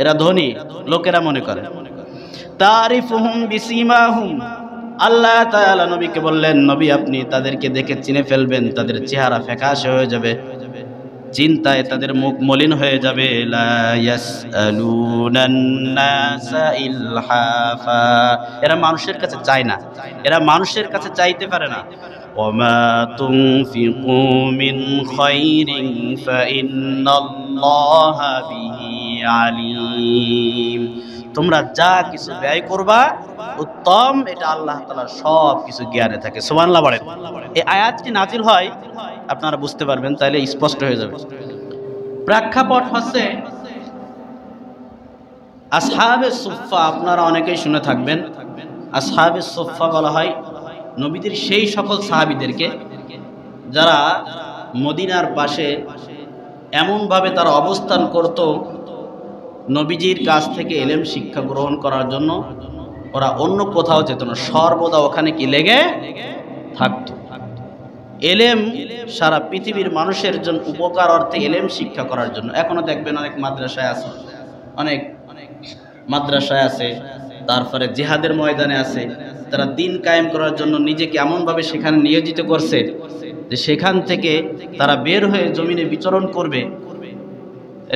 এরা ধনী, লোকেরা মনে করে। তারিফুহুম বিসিমাহুম, আল্লাহ তাআলা নবীকে বললেন, নবী আপনি তাদেরকে দেখে চিনে ফেলবেন, তাদের চেহারা ফ্যাকাশে হয়ে যাবে, চিন্তায় তাদের মুখ মলিন হয়ে যাবে। লা ইয়াসআলুনান নাসা ইলহাফা, এরা মানুষের কাছে চায় না, এরা মানুষের কাছে চাইতে পারে না। ওয়ামা তুনফিকু মিন খাইরিন ফাইন্নাল্লাহা বিহি আলিম, তোমরা যা কিছু ব্যয় করবা উত্তম, এটা আল্লাহ তাআলা সব কিছু জ্ঞানে থাকে। সুবহানাল্লাহ বলেন। এই আয়াতটি নাজিল হয়, আপনারা বুঝতে পারবেন, তাহলে স্পষ্ট হয়ে যাবে। প্রেক্ষাপট হচ্ছে আসহাবে সুফফা, আপনারা অনেকেই শুনে থাকবেন। আসহাবে সুফফা বলা হয় নবীদের সেই সকল সাহাবীদেরকে যারা মদিনার পাশে এমনভাবে তারা অবস্থান করত, নবীজির কাছ থেকে ইলম শিক্ষা গ্রহণ করার জন্য ওরা অন্য কোথাও যেত না, সর্বদা ওখানে কি লেগে থাকতো। এলেম সারা পৃথিবীর মানুষের জন্য উপকার অর্থে এলেম শিক্ষা করার জন্য। এখনো দেখবেন অনেক মাদ্রাসায় আছে, অনেক মাদ্রাসায় আছে, তারপরে জিহাদের ময়দানে আছে, তারা দিন কায়েম করার জন্য নিজেকে এমনভাবে সেখানে নিয়োজিত করছে যে সেখান থেকে তারা বের হয়ে জমিনে বিচরণ করবে,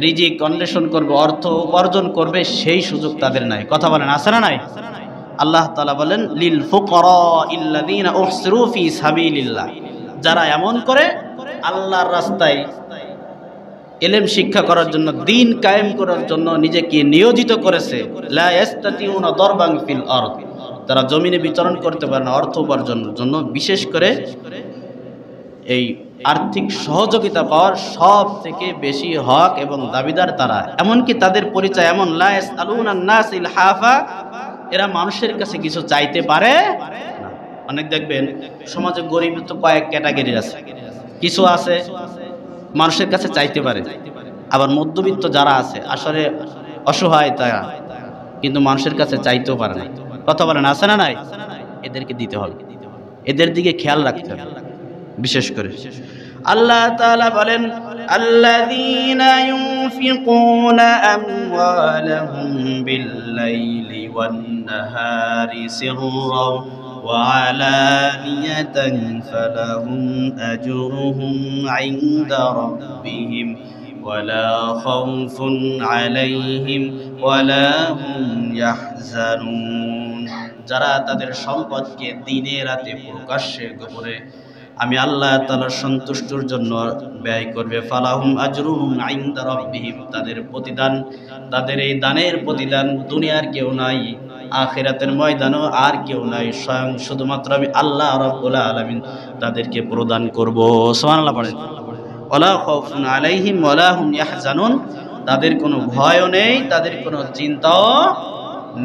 রিজিক অন্বেষণ করবে, অর্থ উপার্জন করবে, সেই সুযোগ তাদের নাই। কথা বলেন, আছে না নাই? আল্লাহ তাআলা বলেন লিল ফুকারাইল্লাযীনা উহসিরু ফি সাবিলিল্লাহ, যারা এমন করে আল্লাহর রাস্তায় ইলম শিক্ষা করার জন্য, দিন কায়েম করার জন্য নিজেকে নিয়োজিত করেছে, লা ইস্তাতিউনা দারবান ফিল আরদ, তারা জমিনে বিচরণ করতে পারে না অর্থ উপার্জনের জন্য। বিশেষ করে এই আর্থিক সহযোগিতা পাওয়ার সব থেকে বেশি হক এবং দাবিদার তারা। এমনকি তাদের পরিচয় এমন, লা ইয়াসআলুনান নাস ইলহাফা, এরা মানুষের কাছে কিছু চাইতে পারে না। অনেক দেখবেন সমাজে গরিব তো কয়েক ক্যাটাগরির আছে, কিছু আছে মানুষের কাছে চাইতে পারে, আবার মধ্যবিত্ত যারা আছে আসলে অসহায় তারা, কিন্তু মানুষের কাছে চাইতেও পারে না। কথা বলেন, আছে না নাই? এদেরকে দিতে হবে, এদের দিকে খেয়াল রাখতে হবে বিশেষ করে। আল্লাহ তাআলা বলেন আল্লাযীনা ইউনফিকুনা আমওয়ালাহুম বিল-লাইলি ওয়ান-নাহারি সিররাও ওয়া আলানিয়াতান ফালাহুম আজরুহুম ইনদা রাব্বিহিম ওয়ালা খাউফুন আলাইহিম ওয়ালা হুম ইয়াহজানুন, যারা তাদের সম্পদকে দিনে রাতে প্রকাশ্যে গোপনে আমি আল্লাহ তাআলার সন্তুষ্টির জন্য ব্যয় করবে, ফালাহুম আজরুহুম ইনদা রাব্বিহিম, তাদের প্রতিদান, তাদের এই দানের প্রতিদান দুনিয়ার কেউ নাই, আখিরাতের ময়দানেও আর কেউ নাই, স্বয়ং শুধুমাত্র আমি আল্লাহ রাব্বুল আলামিন তাদেরকে প্রদান করব। সুবহানাল্লাহ পড়েন। ওয়ালা খাউফুন আলাইহিম ওয়ালা হুম ইয়াহজানুন, তাদের কোনো ভয়ও নেই, তাদের কোনো চিন্তাও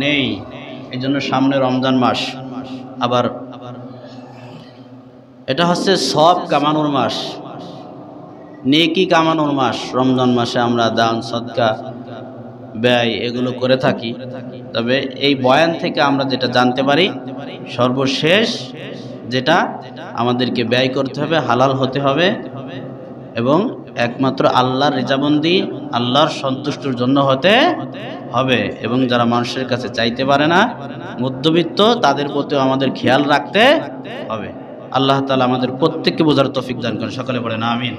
নেই। এই জন্য সামনে রমজান মাস, আবার এটা হচ্ছে সব কামানোর মাস, নেকি কামানোর মাস। রমজান মাসে আমরা দান সদকা ব্যয় এগুলো করে থাকি। তবে এই বয়ান থেকে আমরা যেটা জানতে পারি, সর্বশেষ যেটা আমাদেরকে ব্যয় করতে হবে হালাল হতে হবে এবং একমাত্র আল্লাহর রিজাবন্দি, আল্লাহর সন্তুষ্টির জন্য হতে হবে। এবং যারা মানুষের কাছে চাইতে পারে না, মধ্যবিত্ত, তাদের প্রতিও আমাদের খেয়াল রাখতে হবে। আল্লাহ তাআলা আমাদের প্রত্যেককে বোঝার তৌফিক দান করেন। সকলে বলেন আমিন।